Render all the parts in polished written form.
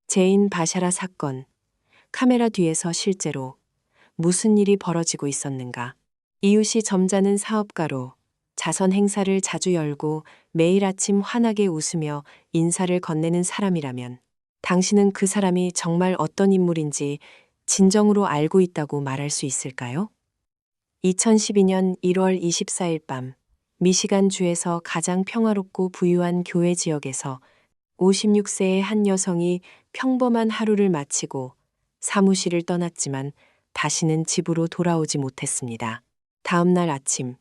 제인 바샤라 사건. 카메라 뒤에서 실제로 무슨 일이 벌어지고 있었는가? 이웃이 점잖은 사업가로 자선 행사를 자주 열고 매일 아침 환하게 웃으며 인사를 건네는 사람이라면 당신은 그 사람이 정말 어떤 인물인지 진정으로 알고 있다고 말할 수 있을까요? 2012년 1월 24일 밤 미시간주에서 가장 평화롭고 부유한 교회 지역에서 56세의 한 여성이 평범한 하루를 마치고 사무실을 떠났지만 다시는 집으로 돌아오지 못했습니다. 다음 날 아침,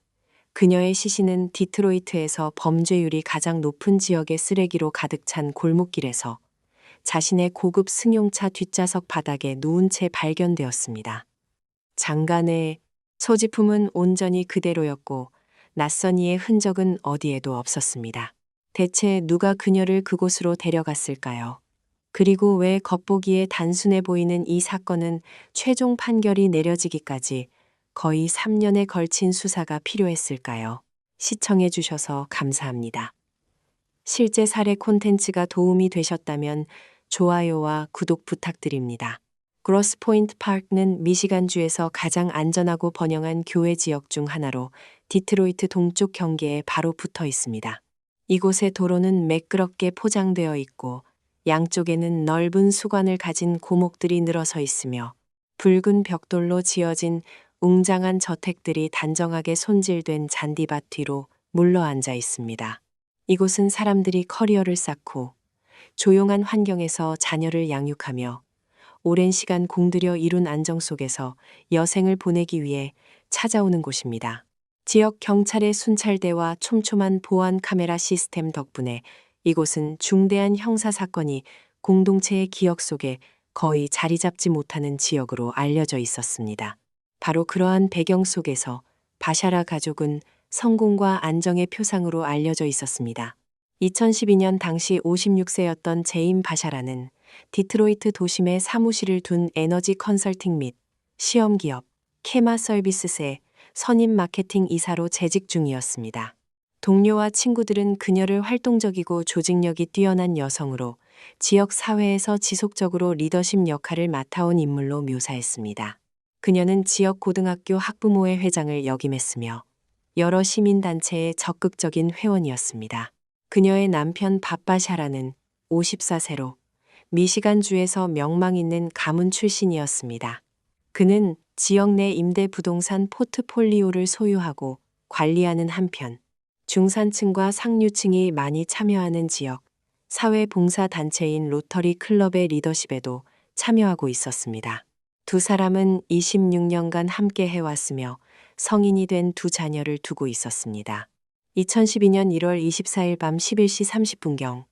그녀의 시신은 디트로이트에서 범죄율이 가장 높은 지역의 쓰레기로 가득 찬 골목길에서 자신의 고급 승용차 뒷좌석 바닥에 누운 채 발견되었습니다. 장간의 소지품은 온전히 그대로였고 낯선 이의 흔적은 어디에도 없었습니다. 대체 누가 그녀를 그곳으로 데려갔을까요? 그리고 왜 겉보기에 단순해 보이는 이 사건은 최종 판결이 내려지기까지 거의 3년에 걸친 수사가 필요했을까요? 시청해 주셔서 감사합니다. 실제 사례 콘텐츠가 도움이 되셨다면 좋아요와 구독 부탁드립니다. 그로스포인트 파크는 미시간주에서 가장 안전하고 번영한 교외 지역 중 하나로 디트로이트 동쪽 경계에 바로 붙어 있습니다. 이곳의 도로는 매끄럽게 포장되어 있고 양쪽에는 넓은 수관을 가진 고목들이 늘어서 있으며 붉은 벽돌로 지어진 웅장한 저택들이 단정하게 손질된 잔디밭 뒤로 물러앉아 있습니다. 이곳은 사람들이 커리어를 쌓고 조용한 환경에서 자녀를 양육하며 오랜 시간 공들여 이룬 안정 속에서 여생을 보내기 위해 찾아오는 곳입니다. 지역 경찰의 순찰대와 촘촘한 보안 카메라 시스템 덕분에 이곳은 중대한 형사 사건이 공동체의 기억 속에 거의 자리 잡지 못하는 지역으로 알려져 있었습니다. 바로 그러한 배경 속에서 바샤라 가족은 성공과 안정의 표상으로 알려져 있었습니다. 2012년 당시 56세였던 제인 바샤라는 디트로이트 도심에 사무실을 둔 에너지 컨설팅 및 시험기업 케마 서비스의 선임 마케팅 이사로 재직 중이었습니다. 동료와 친구들은 그녀를 활동적이고 조직력이 뛰어난 여성으로 지역 사회에서 지속적으로 리더십 역할을 맡아온 인물로 묘사했습니다. 그녀는 지역 고등학교 학부모회 회장을 역임했으며 여러 시민단체의 적극적인 회원이었습니다. 그녀의 남편 밥바샤라는 54세로 미시간주에서 명망 있는 가문 출신이었습니다. 그는 지역 내 임대 부동산 포트폴리오를 소유하고 관리하는 한편 중산층과 상류층이 많이 참여하는 지역 사회봉사단체인 로터리 클럽의 리더십에도 참여하고 있었습니다. 두 사람은 26년간 함께 해왔으며 성인이 된 두 자녀를 두고 있었습니다. 2012년 1월 24일 밤 11시 30분경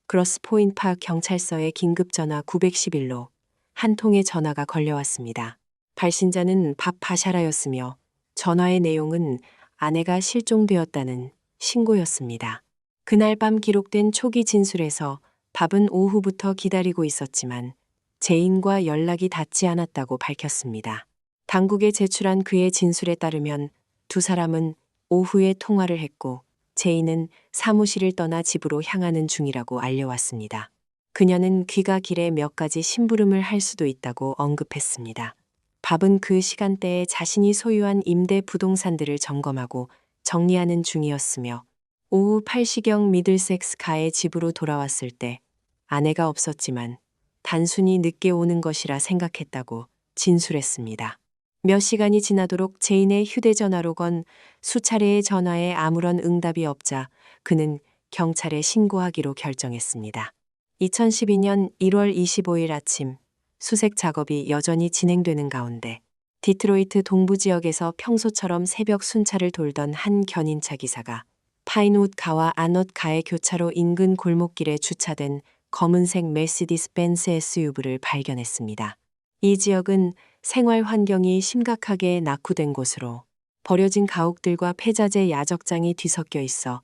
그로스포인트 파크 경찰서에 긴급전화 911로 한 통의 전화가 걸려왔습니다. 발신자는 밥 바샤라였으며 전화의 내용은 아내가 실종되었다는 신고였습니다. 그날 밤 기록된 초기 진술에서 밥은 오후부터 기다리고 있었지만 제인과 연락이 닿지 않았다고 밝혔습니다. 당국에 제출한 그의 진술에 따르면 두 사람은 오후에 통화를 했고 제인은 사무실을 떠나 집으로 향하는 중이라고 알려왔습니다. 그녀는 귀가 길에 몇 가지 심부름을 할 수도 있다고 언급했습니다. 밥은 그 시간대에 자신이 소유한 임대 부동산들을 점검하고 정리하는 중이었으며 오후 8시경 미들섹스 가의 집으로 돌아왔을 때 아내가 없었지만 단순히 늦게 오는 것이라 생각했다고 진술했습니다. 몇 시간이 지나도록 제인의 휴대전화로 건 수차례의 전화에 아무런 응답이 없자 그는 경찰에 신고하기로 결정했습니다. 2012년 1월 25일 아침 수색 작업이 여전히 진행되는 가운데 디트로이트 동부 지역에서 평소처럼 새벽 순찰을 돌던 한 견인차 기사가 파인우드 가와 안넛 가의 교차로 인근 골목길에 주차된 검은색 메르세디스 벤츠 SUV를 발견했습니다. 이 지역은 생활 환경이 심각하게 낙후된 곳으로 버려진 가옥들과 폐자재 야적장이 뒤섞여 있어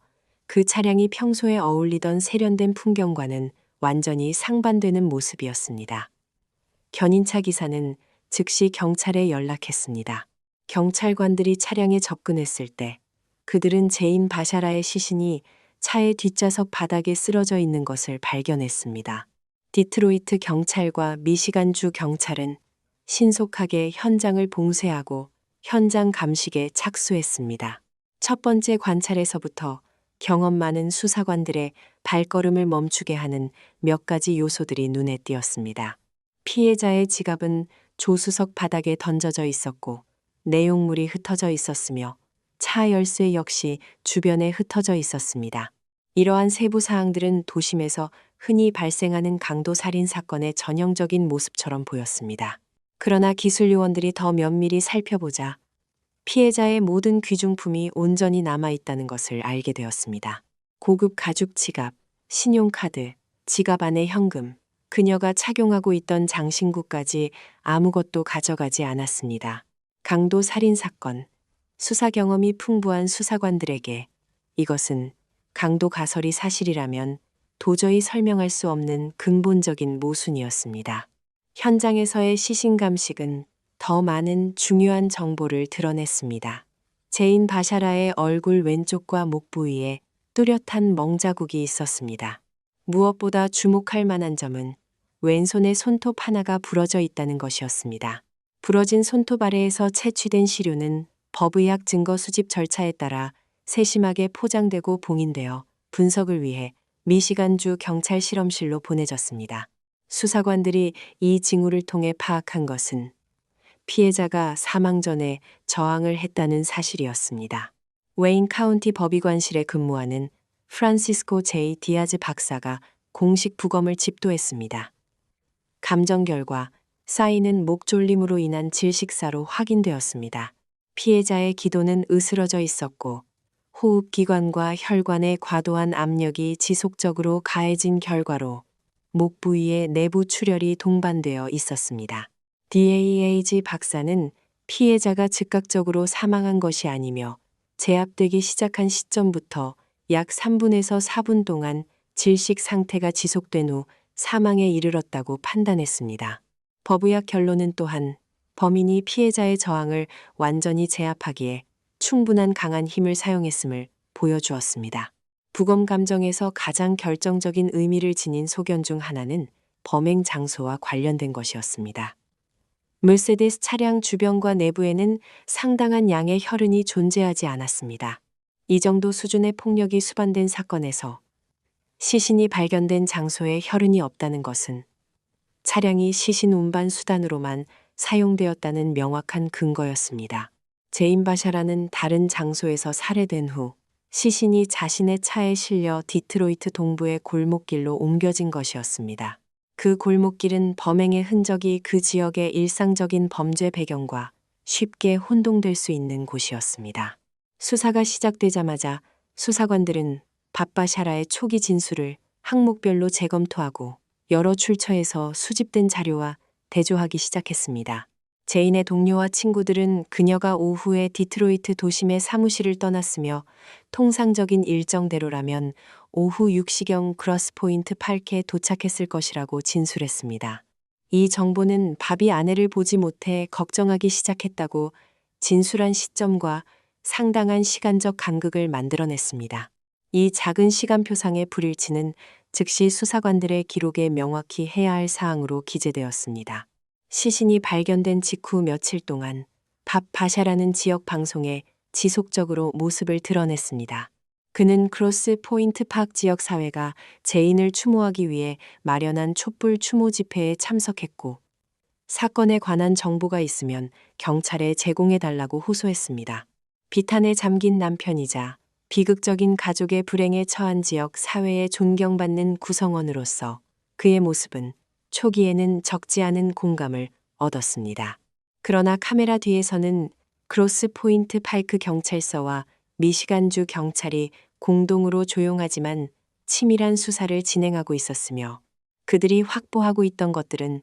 그 차량이 평소에 어울리던 세련된 풍경과는 완전히 상반되는 모습이었습니다. 견인차 기사는 즉시 경찰에 연락했습니다. 경찰관들이 차량에 접근했을 때 그들은 제인 바샤라의 시신이 차의 뒷좌석 바닥에 쓰러져 있는 것을 발견했습니다. 디트로이트 경찰과 미시간주 경찰은 신속하게 현장을 봉쇄하고 현장 감식에 착수했습니다. 첫 번째 관찰에서부터 경험 많은 수사관들의 발걸음을 멈추게 하는 몇 가지 요소들이 눈에 띄었습니다. 피해자의 지갑은 조수석 바닥에 던져져 있었고 내용물이 흩어져 있었으며 차 열쇠 역시 주변에 흩어져 있었습니다. 이러한 세부 사항들은 도심에서 흔히 발생하는 강도 살인 사건의 전형적인 모습처럼 보였습니다. 그러나 기술 요원들이 더 면밀히 살펴보자 피해자의 모든 귀중품이 온전히 남아있다는 것을 알게 되었습니다. 고급 가죽 지갑, 신용카드, 지갑 안에 현금, 그녀가 착용하고 있던 장신구까지 아무것도 가져가지 않았습니다. 강도 살인 사건, 수사 경험이 풍부한 수사관들에게 이것은 강도 가설이 사실이라면 도저히 설명할 수 없는 근본적인 모순이었습니다. 현장에서의 시신 감식은 더 많은 중요한 정보를 드러냈습니다. 제인 바샤라의 얼굴 왼쪽과 목 부위에 뚜렷한 멍자국이 있었습니다. 무엇보다 주목할 만한 점은 왼손의 손톱 하나가 부러져 있다는 것이었습니다. 부러진 손톱 아래에서 채취된 시료는 법의학 증거 수집 절차에 따라 세심하게 포장되고 봉인되어 분석을 위해 미시간주 경찰 실험실로 보내졌습니다. 수사관들이 이 징후를 통해 파악한 것은 피해자가 사망 전에 저항을 했다는 사실이었습니다. 웨인 카운티 법의관실에 근무하는 프란시스코 제이 디아즈 박사가 공식 부검을 집도했습니다. 감정 결과 쌓이는 목졸림으로 인한 질식사로 확인되었습니다. 피해자의 기도는 으스러져 있었고 호흡기관과 혈관의 과도한 압력이 지속적으로 가해진 결과로 목 부위의 내부 출혈이 동반되어 있었습니다. DAAG 박사는 피해자가 즉각적으로 사망한 것이 아니며 제압되기 시작한 시점부터 약 3분에서 4분 동안 질식 상태가 지속된 후 사망에 이르렀다고 판단했습니다. 법의학 결론은 또한 범인이 피해자의 저항을 완전히 제압하기에 충분한 강한 힘을 사용했음을 보여주었습니다. 부검 감정에서 가장 결정적인 의미를 지닌 소견 중 하나는 범행 장소와 관련된 것이었습니다. mercedes 차량 주변과 내부에는 상당한 양의 혈흔이 존재하지 않았습니다. 이 정도 수준의 폭력이 수반된 사건에서 시신이 발견된 장소에 혈흔이 없다는 것은 차량이 시신 운반 수단으로만 사용되었다는 명확한 근거였습니다. 제인 바샤라는 다른 장소에서 살해된 후 시신이 자신의 차에 실려 디트로이트 동부의 골목길로 옮겨진 것이었습니다. 그 골목길은 범행의 흔적이 그 지역의 일상적인 범죄 배경과 쉽게 혼동될 수 있는 곳이었습니다. 수사가 시작되자마자 수사관들은 밥바샤라의 초기 진술을 항목별로 재검토하고 여러 출처에서 수집된 자료와 대조하기 시작했습니다. 제인의 동료와 친구들은 그녀가 오후에 디트로이트 도심의 사무실을 떠났으며 통상적인 일정대로라면 오후 6시경 그로스포인트 파크에 도착했을 것이라고 진술했습니다. 이 정보는 밥이 아내를 보지 못해 걱정하기 시작했다고 진술한 시점과 상당한 시간적 간극을 만들어냈습니다. 이 작은 시간표상의 불일치는 즉시 수사관들의 기록에 명확히 해야 할 사항으로 기재되었습니다. 시신이 발견된 직후 며칠 동안 밥 바샤라는 지역 방송에 지속적으로 모습을 드러냈습니다. 그는 크로스 포인트 파크 지역 사회가 제인을 추모하기 위해 마련한 촛불 추모 집회에 참석했고 사건에 관한 정보가 있으면 경찰에 제공해달라고 호소했습니다. 비탄에 잠긴 남편이자 비극적인 가족의 불행에 처한 지역 사회에 존경받는 구성원으로서 그의 모습은 초기에는 적지 않은 공감을 얻었습니다. 그러나 카메라 뒤에서는 크로스 포인트 파크 경찰서와 미시간주 경찰이 공동으로 조용하지만 치밀한 수사를 진행하고 있었으며 그들이 확보하고 있던 것들은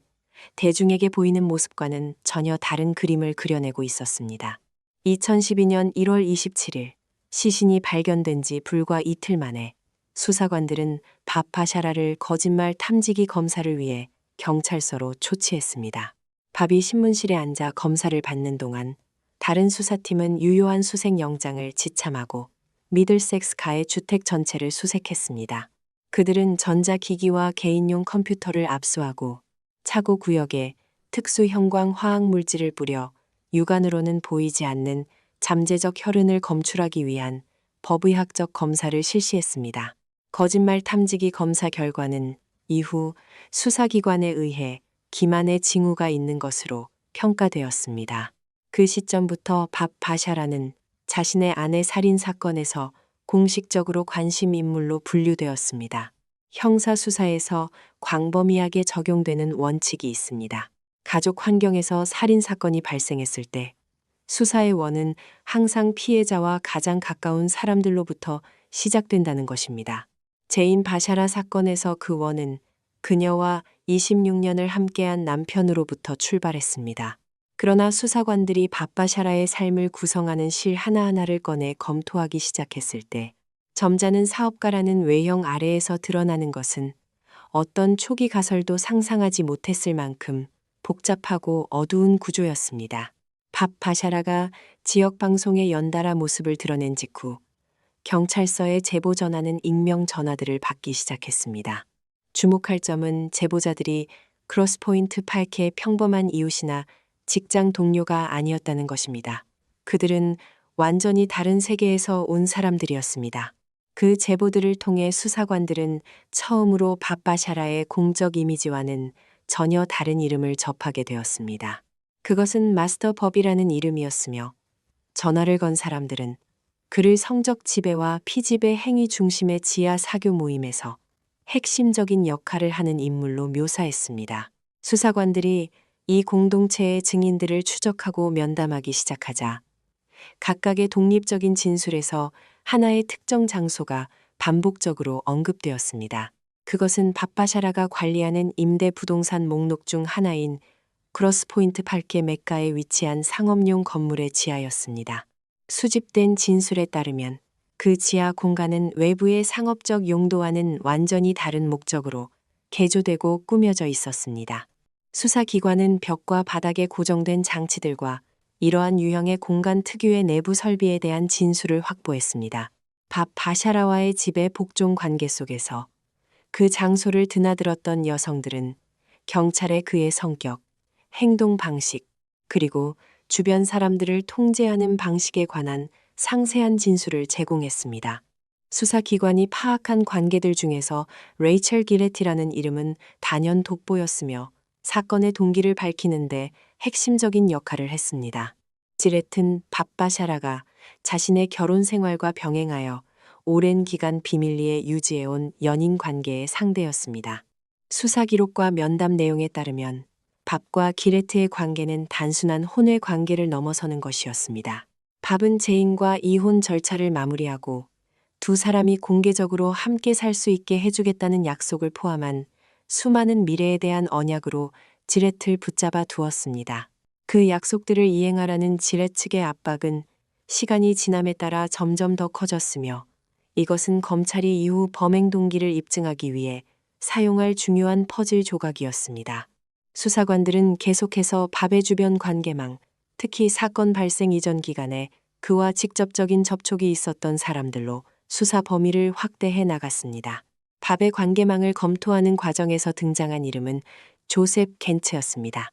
대중에게 보이는 모습과는 전혀 다른 그림을 그려내고 있었습니다. 2012년 1월 27일 시신이 발견된 지 불과 이틀 만에 수사관들은 밥바샤라를 거짓말 탐지기 검사를 위해 경찰서로 초치했습니다. 밥이 신문실에 앉아 검사를 받는 동안 다른 수사팀은 유효한 수색 영장을 지참하고 미들섹스 가의 주택 전체를 수색했습니다. 그들은 전자기기와 개인용 컴퓨터를 압수하고 차고 구역에 특수 형광 화학 물질을 뿌려 육안으로는 보이지 않는 잠재적 혈흔을 검출하기 위한 법의학적 검사를 실시했습니다. 거짓말 탐지기 검사 결과는 이후 수사기관에 의해 기만의 징후가 있는 것으로 평가되었습니다. 그 시점부터 밥 바샤라는 자신의 아내 살인 사건에서 공식적으로 관심 인물로 분류되었습니다. 형사수사에서 광범위하게 적용되는 원칙이 있습니다. 가족 환경에서 살인 사건이 발생했을 때 수사의 원은 항상 피해자와 가장 가까운 사람들로부터 시작된다는 것입니다. 제인 바샤라 사건에서 그 원은 그녀와 26년을 함께한 남편으로부터 출발했습니다. 그러나 수사관들이 밥바샤라의 삶을 구성하는 실 하나하나를 꺼내 검토하기 시작했을 때 점잖은 사업가라는 외형 아래에서 드러나는 것은 어떤 초기 가설도 상상하지 못했을 만큼 복잡하고 어두운 구조였습니다. 밥바샤라가 지역 방송에 연달아 모습을 드러낸 직후 경찰서에 제보 전하는 익명 전화들을 받기 시작했습니다. 주목할 점은 제보자들이 크로스포인트 파크의 평범한 이웃이나 직장 동료가 아니었다는 것입니다. 그들은 완전히 다른 세계에서 온 사람들이었습니다. 그 제보들을 통해 수사관들은 처음으로 밥바샤라의 공적 이미지와는 전혀 다른 이름을 접하게 되었습니다. 그것은 마스터 법이라는 이름이었으며 전화를 건 사람들은 그를 성적 지배와 피지배 행위 중심의 지하 사교 모임에서 핵심적인 역할을 하는 인물로 묘사했습니다. 수사관들이 이 공동체의 증인들을 추적하고 면담하기 시작하자 각각의 독립적인 진술에서 하나의 특정 장소가 반복적으로 언급되었습니다. 그것은 밥바샤라가 관리하는 임대 부동산 목록 중 하나인 크로스포인트 파크 메카에 위치한 상업용 건물의 지하였습니다. 수집된 진술에 따르면 그 지하 공간은 외부의 상업적 용도와는 완전히 다른 목적으로 개조되고 꾸며져 있었습니다. 수사기관은 벽과 바닥에 고정된 장치들과 이러한 유형의 공간 특유의 내부 설비에 대한 진술을 확보했습니다. 밥 바샤라와의 집의 복종 관계 속에서 그 장소를 드나들었던 여성들은 경찰의 그의 성격, 행동 방식, 그리고 주변 사람들을 통제하는 방식에 관한 상세한 진술을 제공했습니다. 수사기관이 파악한 관계들 중에서 레이첼 기레티라는 이름은 단연 돋보였으며 사건의 동기를 밝히는데 핵심적인 역할을 했습니다. 지렛은 밥바샤라가 자신의 결혼 생활과 병행하여 오랜 기간 비밀리에 유지해온 연인 관계의 상대였습니다. 수사 기록과 면담 내용에 따르면 밥과 기레트의 관계는 단순한 혼외 관계를 넘어서는 것이었습니다. 밥은 제인과 이혼 절차를 마무리하고 두 사람이 공개적으로 함께 살 수 있게 해주겠다는 약속을 포함한 수많은 미래에 대한 언약으로 지렛을 붙잡아 두었습니다. 그 약속들을 이행하라는 지렛 측의 압박은 시간이 지남에 따라 점점 더 커졌으며 이것은 검찰이 이후 범행 동기를 입증하기 위해 사용할 중요한 퍼즐 조각이었습니다. 수사관들은 계속해서 밥의 주변 관계망, 특히 사건 발생 이전 기간에 그와 직접적인 접촉이 있었던 사람들로 수사 범위를 확대해 나갔습니다. 밥의 관계망을 검토하는 과정에서 등장한 이름은 조셉 겐츠였습니다.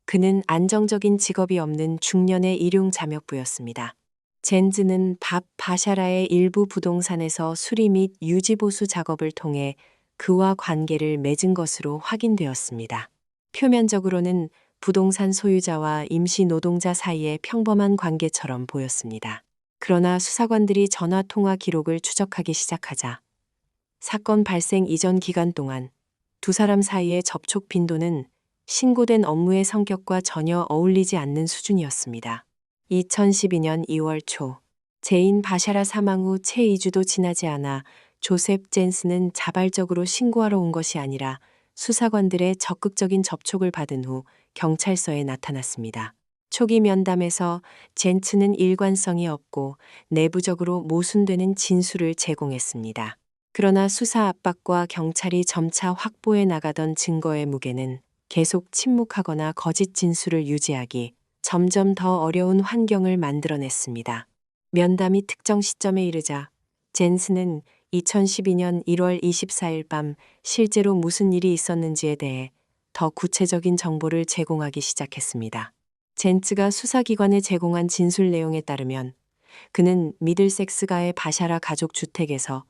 그는 안정적인 직업이 없는 중년의 일용 자력부였습니다. 젠즈는 밥 바샤라의 일부 부동산에서 수리 및 유지보수 작업을 통해 그와 관계를 맺은 것으로 확인되었습니다. 표면적으로는 부동산 소유자와 임시 노동자 사이의 평범한 관계처럼 보였습니다. 그러나 수사관들이 전화 통화 기록을 추적하기 시작하자 사건 발생 이전 기간 동안 두 사람 사이의 접촉 빈도는 신고된 업무의 성격과 전혀 어울리지 않는 수준이었습니다. 2012년 2월 초 제인 바샤라 사망 후 채 2주도 지나지 않아 조셉 젠스는 자발적으로 신고하러 온 것이 아니라 수사관들의 적극적인 접촉을 받은 후 경찰서에 나타났습니다. 초기 면담에서 젠츠는 일관성이 없고 내부적으로 모순되는 진술을 제공했습니다. 그러나 수사 압박과 경찰이 점차 확보해 나가던 증거의 무게는 계속 침묵하거나 거짓 진술을 유지하기 점점 더 어려운 환경을 만들어냈습니다. 면담이 특정 시점에 이르자 젠스는 2012년 1월 24일 밤 실제로 무슨 일이 있었는지에 대해 더 구체적인 정보를 제공하기 시작했습니다. 젠츠가 수사기관에 제공한 진술 내용에 따르면 그는 미들섹스가의 바샤라 가족 주택에서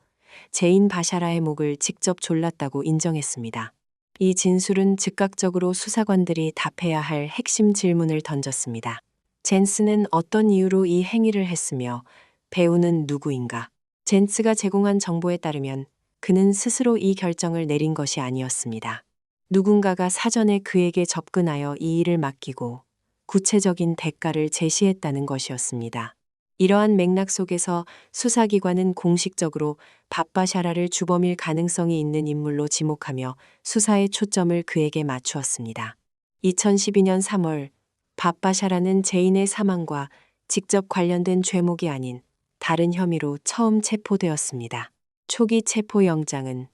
제인 바샤라의 목을 직접 졸랐다고 인정했습니다. 이 진술은 즉각적으로 수사관들이 답해야 할 핵심 질문을 던졌습니다. 젠스는 어떤 이유로 이 행위를 했으며 배우는 누구인가? 젠스가 제공한 정보에 따르면 그는 스스로 이 결정을 내린 것이 아니었습니다. 누군가가 사전에 그에게 접근하여 이 일을 맡기고 구체적인 대가를 제시했다는 것이었습니다. 이러한 맥락 속에서 수사기관은 공식적으로 밥바샤라를 주범일 가능성이 있는 인물로 지목하며 수사의 초점을 그에게 맞추었습니다. 2012년 3월 밥바샤라는 제인의 사망과 직접 관련된 죄목이 아닌 다른 혐의로 처음 체포되었습니다. 초기 체포 영장은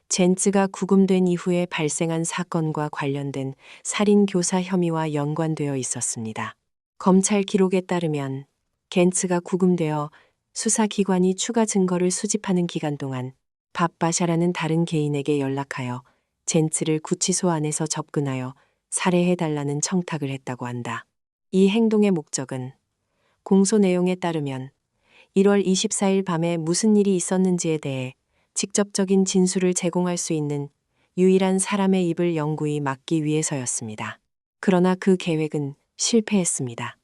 젠츠가 구금된 이후에 발생한 사건과 관련된 살인 교사 혐의와 연관되어 있었습니다. 검찰 기록에 따르면 겐츠가 구금되어 수사기관이 추가 증거를 수집하는 기간 동안 밥바샤라는 다른 개인에게 연락하여 젠츠를 구치소 안에서 접근하여 살해해달라는 청탁을 했다고 한다. 이 행동의 목적은 공소 내용에 따르면 1월 24일 밤에 무슨 일이 있었는지에 대해 직접적인 진술을 제공할 수 있는 유일한 사람의 입을 영구히 막기 위해서였습니다. 그러나 그 계획은 실패했습니다.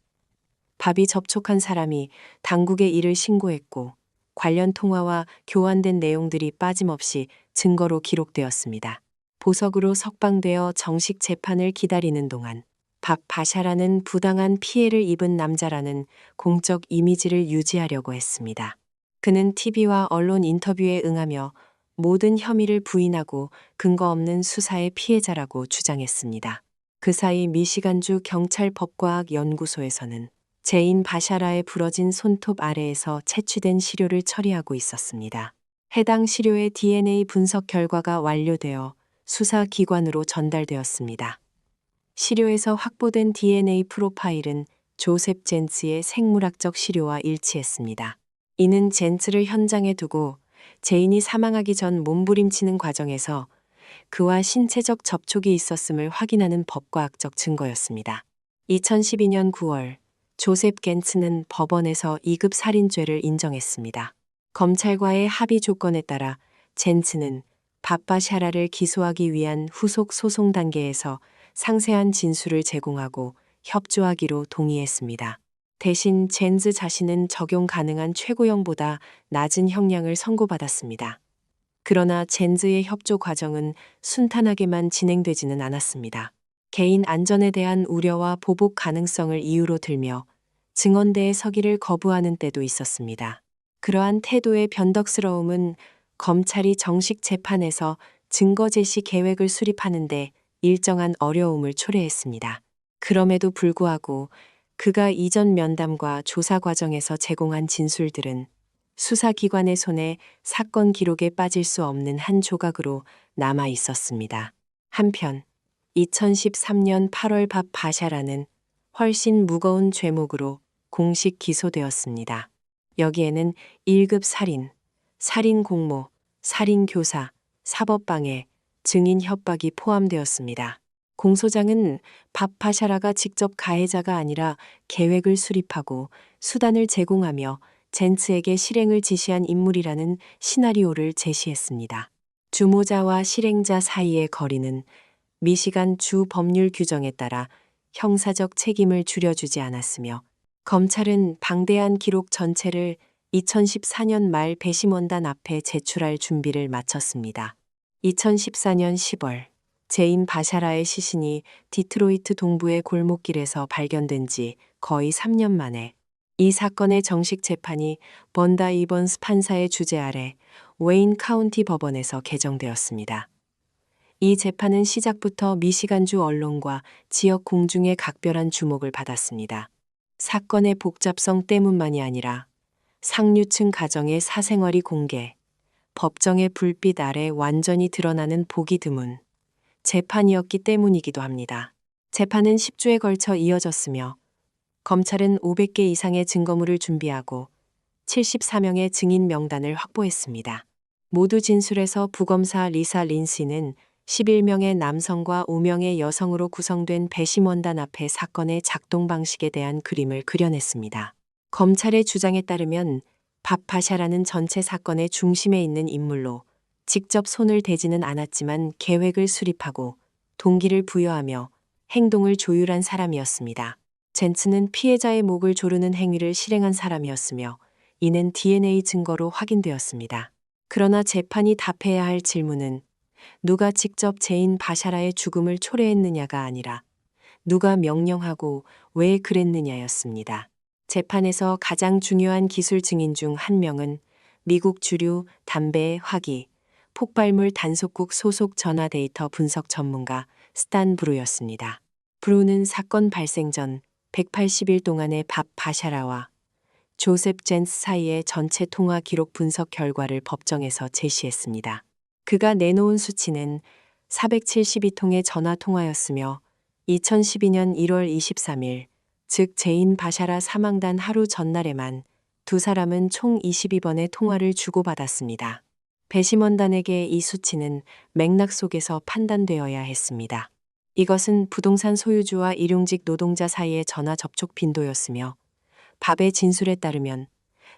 밥이 접촉한 사람이 당국에 이를 신고했고 관련 통화와 교환된 내용들이 빠짐없이 증거로 기록되었습니다. 보석으로 석방되어 정식 재판을 기다리는 동안 밥 바샤라는 부당한 피해를 입은 남자라는 공적 이미지를 유지하려고 했습니다. 그는 TV와 언론 인터뷰에 응하며 모든 혐의를 부인하고 근거 없는 수사의 피해자라고 주장했습니다. 그 사이 미시간주 경찰법과학 연구소에서는 제인 바샤라의 부러진 손톱 아래에서 채취된 시료를 처리하고 있었습니다. 해당 시료의 DNA 분석 결과가 완료되어 수사기관으로 전달되었습니다. 시료에서 확보된 DNA 프로파일은 조셉 젠츠의 생물학적 시료와 일치했습니다. 이는 젠츠를 현장에 두고 제인이 사망하기 전 몸부림치는 과정에서 그와 신체적 접촉이 있었음을 확인하는 법과학적 증거였습니다. 2012년 9월 조셉 겐츠는 법원에서 2급 살인죄를 인정했습니다. 검찰과의 합의 조건에 따라 젠츠는 밥바샤라를 기소하기 위한 후속 소송 단계에서 상세한 진술을 제공하고 협조하기로 동의했습니다. 대신 젠츠 자신은 적용 가능한 최고형보다 낮은 형량을 선고받았습니다. 그러나 젠츠의 협조 과정은 순탄하게만 진행되지는 않았습니다. 개인 안전에 대한 우려와 보복 가능성을 이유로 들며 증언대에 서기를 거부하는 때도 있었습니다. 그러한 태도의 변덕스러움은 검찰이 정식 재판에서 증거 제시 계획을 수립하는데 일정한 어려움을 초래했습니다. 그럼에도 불구하고 그가 이전 면담과 조사 과정에서 제공한 진술들은 수사기관의 손에 사건 기록에 빠질 수 없는 한 조각으로 남아 있었습니다. 한편 2013년 8월 밥 바샤라는 훨씬 무거운 죄목으로 공식 기소되었습니다. 여기에는 1급 살인, 살인 공모, 살인 교사, 사법방해, 증인 협박이 포함되었습니다. 공소장은 밥 바샤라가 직접 가해자가 아니라 계획을 수립하고 수단을 제공하며 젠츠에게 실행을 지시한 인물이라는 시나리오를 제시했습니다. 주모자와 실행자 사이의 거리는 미시간 주 법률 규정에 따라 형사적 책임을 줄여주지 않았으며 검찰은 방대한 기록 전체를 2014년 말 배심원단 앞에 제출할 준비를 마쳤습니다. 2014년 10월 제인 바샤라의 시신이 디트로이트 동부의 골목길에서 발견된 지 거의 3년 만에 이 사건의 정식 재판이 번다 이번스 판사의 주재 아래 웨인 카운티 법원에서 개정되었습니다. 이 재판은 시작부터 미시간주 언론과 지역 공중의 각별한 주목을 받았습니다. 사건의 복잡성 때문만이 아니라 상류층 가정의 사생활이 공개, 법정의 불빛 아래 완전히 드러나는 보기 드문 재판이었기 때문이기도 합니다. 재판은 10주에 걸쳐 이어졌으며 검찰은 500개 이상의 증거물을 준비하고 74명의 증인 명단을 확보했습니다. 모두 진술에서 부검사 리사 린시는 11명의 남성과 5명의 여성으로 구성된 배심원단 앞에 사건의 작동 방식에 대한 그림을 그려냈습니다. 검찰의 주장에 따르면 밥 바샤라는 전체 사건의 중심에 있는 인물로 직접 손을 대지는 않았지만 계획을 수립하고 동기를 부여하며 행동을 조율한 사람이었습니다. 젠츠는 피해자의 목을 조르는 행위를 실행한 사람이었으며 이는 DNA 증거로 확인되었습니다. 그러나 재판이 답해야 할 질문은 누가 직접 제인 바샤라의 죽음을 초래했느냐가 아니라 누가 명령하고 왜 그랬느냐였습니다. 재판에서 가장 중요한 기술 증인 중 한 명은 미국 주류 담배 화기 폭발물 단속국 소속 전화 데이터 분석 전문가 스탄 브루였습니다. 브루는 사건 발생 전 180일 동안의 밥 바샤라와 조셉 젠스 사이의 전체 통화 기록 분석 결과를 법정에서 제시했습니다. 그가 내놓은 수치는 472통의 전화 통화였으며 2012년 1월 23일, 즉 제인 바샤라 사망단 하루 전날에만 두 사람은 총 22번의 통화를 주고받았습니다. 배심원단에게 이 수치는 맥락 속에서 판단되어야 했습니다. 이것은 부동산 소유주와 일용직 노동자 사이의 전화 접촉 빈도였으며 밥의 진술에 따르면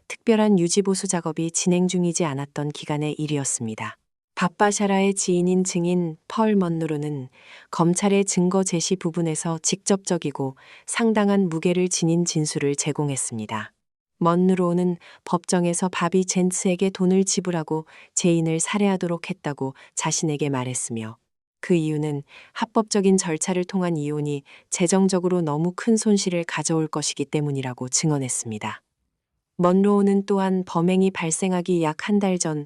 특별한 유지보수 작업이 진행 중이지 않았던 기간의 일이었습니다. 밥 바샤라의 지인인 증인 펄 먼누로는 검찰의 증거 제시 부분에서 직접적이고 상당한 무게를 지닌 진술을 제공했습니다. 먼누로는 법정에서 밥이 젠츠에게 돈을 지불하고 제인을 살해하도록 했다고 자신에게 말했으며 그 이유는 합법적인 절차를 통한 이혼이 재정적으로 너무 큰 손실을 가져올 것이기 때문이라고 증언했습니다. 먼로우는 또한 범행이 발생하기 약 한 달 전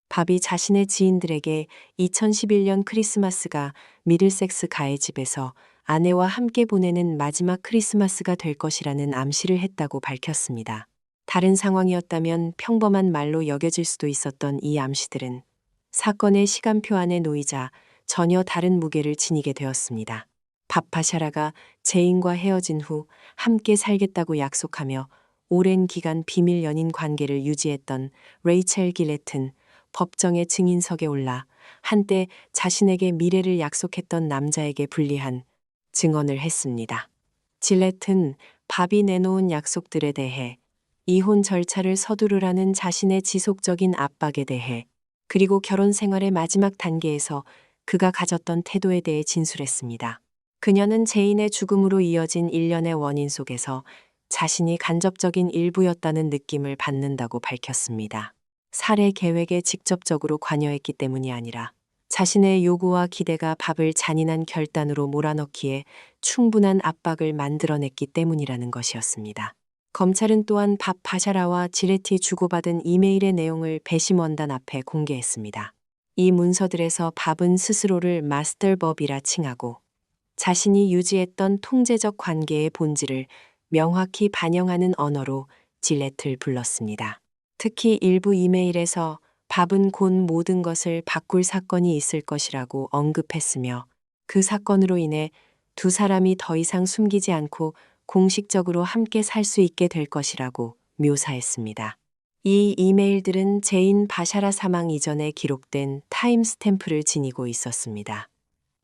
밥이 자신의 지인들에게 2011년 크리스마스가 미들섹스 가의 집에서 아내와 함께 보내는 마지막 크리스마스가 될 것이라는 암시를 했다고 밝혔습니다. 다른 상황이었다면 평범한 말로 여겨질 수도 있었던 이 암시들은 사건의 시간표 안에 놓이자 전혀 다른 무게를 지니게 되었습니다. 밥 바샤라가 제인과 헤어진 후 함께 살겠다고 약속하며 오랜 기간 비밀 연인 관계를 유지했던 레이첼 길렛은 법정의 증인석에 올라 한때 자신에게 미래를 약속했던 남자에게 불리한 증언을 했습니다. 질렛은 밥이 내놓은 약속들에 대해 이혼 절차를 서두르라는 자신의 지속적인 압박에 대해 그리고 결혼 생활의 마지막 단계에서 그가 가졌던 태도에 대해 진술했습니다. 그녀는 제인의 죽음으로 이어진 일련의 원인 속에서 자신이 간접적인 일부였다는 느낌을 받는다고 밝혔습니다. 살해 계획에 직접적으로 관여했기 때문이 아니라 자신의 요구와 기대가 밥을 잔인한 결단으로 몰아넣기에 충분한 압박을 만들어냈기 때문이라는 것이었습니다. 검찰은 또한 밥 바샤라와 지레티 주고받은 이메일의 내용을 배심원단 앞에 공개했습니다. 이 문서들에서 밥은 스스로를 마스터법이라 칭하고 자신이 유지했던 통제적 관계의 본질을 명확히 반영하는 언어로 질렛을 불렀습니다. 특히 일부 이메일에서 밥은 곧 모든 것을 바꿀 사건이 있을 것이라고 언급했으며 그 사건으로 인해 두 사람이 더 이상 숨기지 않고 공식적으로 함께 살 수 있게 될 것이라고 묘사했습니다. 이 이메일들은 제인 바샤라 사망 이전에 기록된 타임스탬프를 지니고 있었습니다.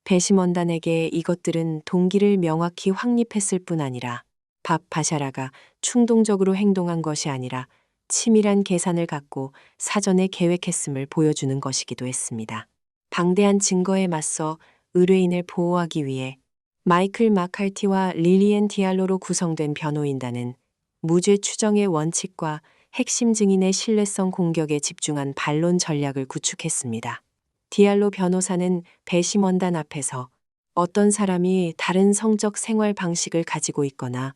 배심원단에게 이것들은 동기를 명확히 확립했을 뿐 아니라 밥 바샤라가 충동적으로 행동한 것이 아니라 치밀한 계산을 갖고 사전에 계획했음을 보여주는 것이기도 했습니다. 방대한 증거에 맞서 의뢰인을 보호하기 위해 마이클 마칼티와 릴리엔 디알로로 구성된 변호인단은 무죄 추정의 원칙과 핵심 증인의 신뢰성 공격에 집중한 반론 전략을 구축했습니다. 디알로 변호사는 배심원단 앞에서 어떤 사람이 다른 성적 생활 방식을 가지고 있거나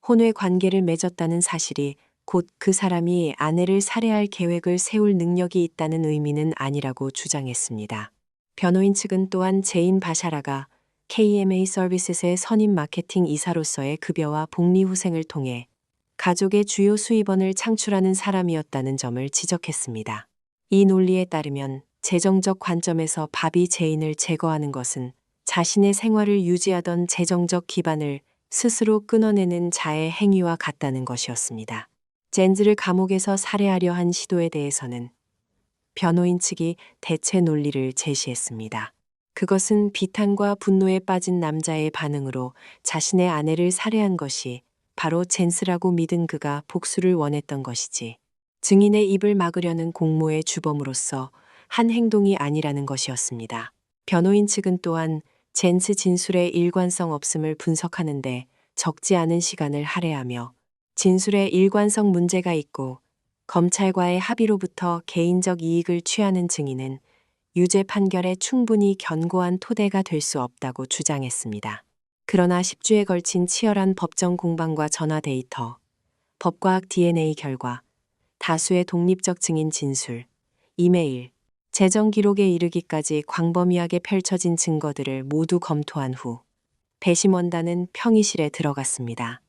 혼외 관계를 맺었다는 사실이 곧 그 사람이 아내를 살해할 계획을 세울 능력이 있다는 의미는 아니라고 주장했습니다. 변호인 측은 또한 제인 바샤라가 KMA 서비스의 선임 마케팅 이사로서의 급여와 복리 후생을 통해 가족의 주요 수입원을 창출하는 사람이었다는 점을 지적했습니다. 이 논리에 따르면 재정적 관점에서 밥이 제인을 제거하는 것은 자신의 생활을 유지하던 재정적 기반을 스스로 끊어내는 자의 행위와 같다는 것이었습니다. 젠즈를 감옥에서 살해하려 한 시도에 대해서는 변호인 측이 대체 논리를 제시했습니다. 그것은 비탄과 분노에 빠진 남자의 반응으로 자신의 아내를 살해한 것이 바로 젠스라고 믿은 그가 복수를 원했던 것이지, 증인의 입을 막으려는 공모의 주범으로서 한 행동이 아니라는 것이었습니다. 변호인 측은 또한 젠스 진술의 일관성 없음을 분석하는데 적지 않은 시간을 할애하며, 진술에 일관성 문제가 있고 검찰과의 합의로부터 개인적 이익을 취하는 증인은 유죄 판결에 충분히 견고한 토대가 될 수 없다고 주장했습니다. 그러나 10주에 걸친 치열한 법정 공방과 전화 데이터, 법과학 DNA 결과, 다수의 독립적 증인 진술, 이메일, 재정 기록에 이르기까지 광범위하게 펼쳐진 증거들을 모두 검토한 후 배심원단은 평의실에 들어갔습니다.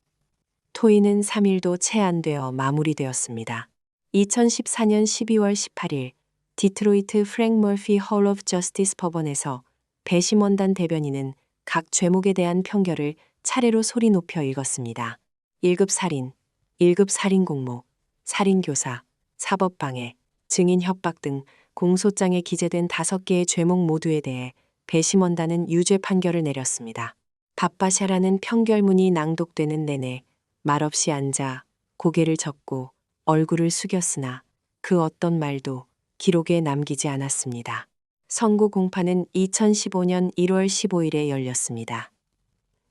토의는 3일도 채 안 되어 마무리되었습니다. 2014년 12월 18일 디트로이트 프랭크 머피 홀 오브 저스티스 법원에서 배심원단 대변인은 각 죄목에 대한 평결을 차례로 소리 높여 읽었습니다. 1급 살인, 1급 살인 공모, 살인 교사, 사법방해, 증인 협박 등 공소장에 기재된 5개의 죄목 모두에 대해 배심원단은 유죄 판결을 내렸습니다. 밥바샤라는 평결문이 낭독되는 내내 말없이 앉아 고개를 젓고 얼굴을 숙였으나 그 어떤 말도 기록에 남기지 않았습니다. 선고 공판은 2015년 1월 15일에 열렸습니다.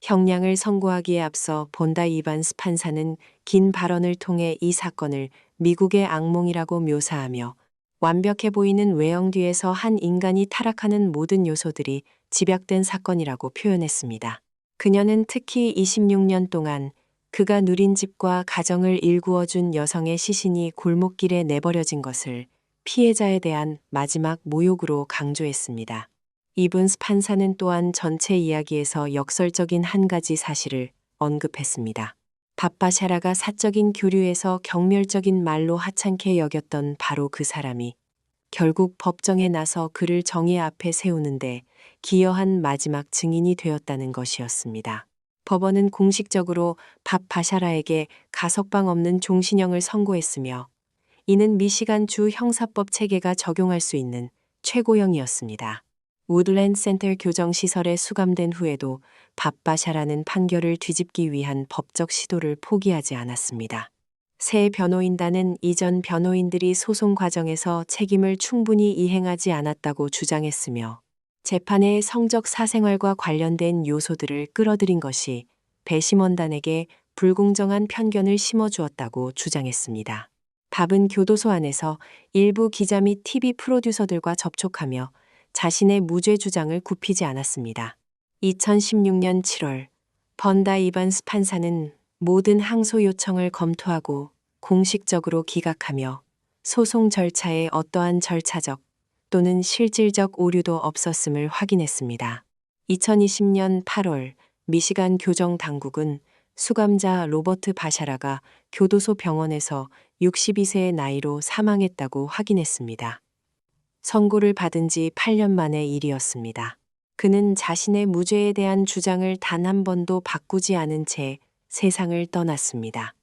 형량을 선고하기에 앞서 본다 이반스 판사는 긴 발언을 통해 이 사건을 미국의 악몽이라고 묘사하며 완벽해 보이는 외형 뒤에서 한 인간이 타락하는 모든 요소들이 집약된 사건이라고 표현했습니다. 그녀는 특히 26년 동안 그가 누린 집과 가정을 일구어준 여성의 시신이 골목길에 내버려진 것을 피해자에 대한 마지막 모욕으로 강조했습니다. 이분스 판사는 또한 전체 이야기에서 역설적인 한 가지 사실을 언급했습니다. 밥바샤라가 사적인 교류에서 경멸적인 말로 하찮게 여겼던 바로 그 사람이 결국 법정에 나서 그를 정의 앞에 세우는데 기여한 마지막 증인이 되었다는 것이었습니다. 법원은 공식적으로 밥바샤라에게 가석방 없는 종신형을 선고했으며, 이는 미시간 주 형사법 체계가 적용할 수 있는 최고형이었습니다. 우드랜드 센터 교정시설에 수감된 후에도 밥바샤라는 판결을 뒤집기 위한 법적 시도를 포기하지 않았습니다. 새 변호인단은 이전 변호인들이 소송 과정에서 책임을 충분히 이행하지 않았다고 주장했으며, 재판의 성적 사생활과 관련된 요소들을 끌어들인 것이 배심원단에게 불공정한 편견을 심어주었다고 주장했습니다. 밥은 교도소 안에서 일부 기자 및 TV 프로듀서들과 접촉하며 자신의 무죄 주장을 굽히지 않았습니다. 2016년 7월 번다 이반스 판사는 모든 항소 요청을 검토하고 공식적으로 기각하며 소송 절차에 어떠한 절차적 또는 실질적 오류도 없었음을 확인했습니다. 2020년 8월 미시간 교정 당국은 수감자 로버트 바샤라가 교도소 병원에서 62세의 나이로 사망했다고 확인했습니다. 선고를 받은 지 8년 만의 일이었습니다. 그는 자신의 무죄에 대한 주장을 단 한 번도 바꾸지 않은 채 세상을 떠났습니다.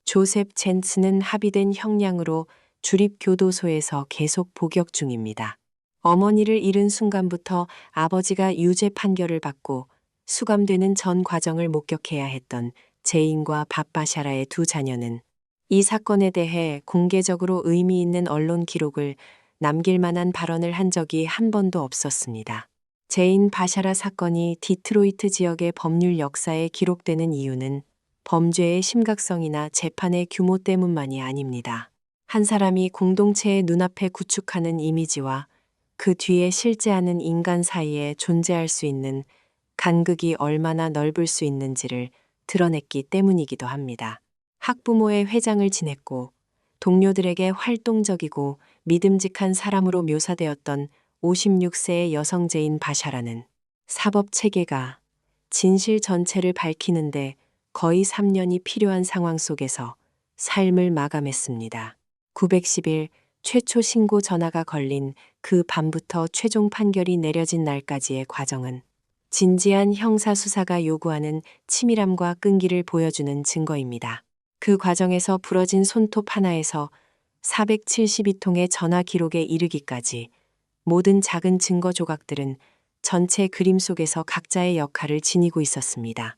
조셉 젠스는 합의된 형량으로 주립교도소에서 계속 복역 중입니다. 어머니를 잃은 순간부터 아버지가 유죄 판결을 받고 수감되는 전 과정을 목격해야 했던 제인과 밥바샤라의 두 자녀는 이 사건에 대해 공개적으로 의미 있는 언론 기록을 남길 만한 발언을 한 적이 한 번도 없었습니다. 제인 바샤라 사건이 디트로이트 지역의 법률 역사에 기록되는 이유는 범죄의 심각성이나 재판의 규모 때문만이 아닙니다. 한 사람이 공동체의 눈앞에 구축하는 이미지와 그 뒤에 실제하는 인간 사이에 존재할 수 있는 간극이 얼마나 넓을 수 있는지를 드러냈기 때문이기도 합니다. 학부모의 회장을 지냈고 동료들에게 활동적이고 믿음직한 사람으로 묘사되었던 56세의 여성제인 바샤라는 사법 체계가 진실 전체를 밝히는데 거의 3년이 필요한 상황 속에서 삶을 마감했습니다. 910일 최초 신고 전화가 걸린 그 밤부터 최종 판결이 내려진 날까지의 과정은 진지한 형사수사가 요구하는 치밀함과 끈기를 보여주는 증거입니다. 그 과정에서 부러진 손톱 하나에서 472통의 전화 기록에 이르기까지 모든 작은 증거 조각들은 전체 그림 속에서 각자의 역할을 지니고 있었습니다.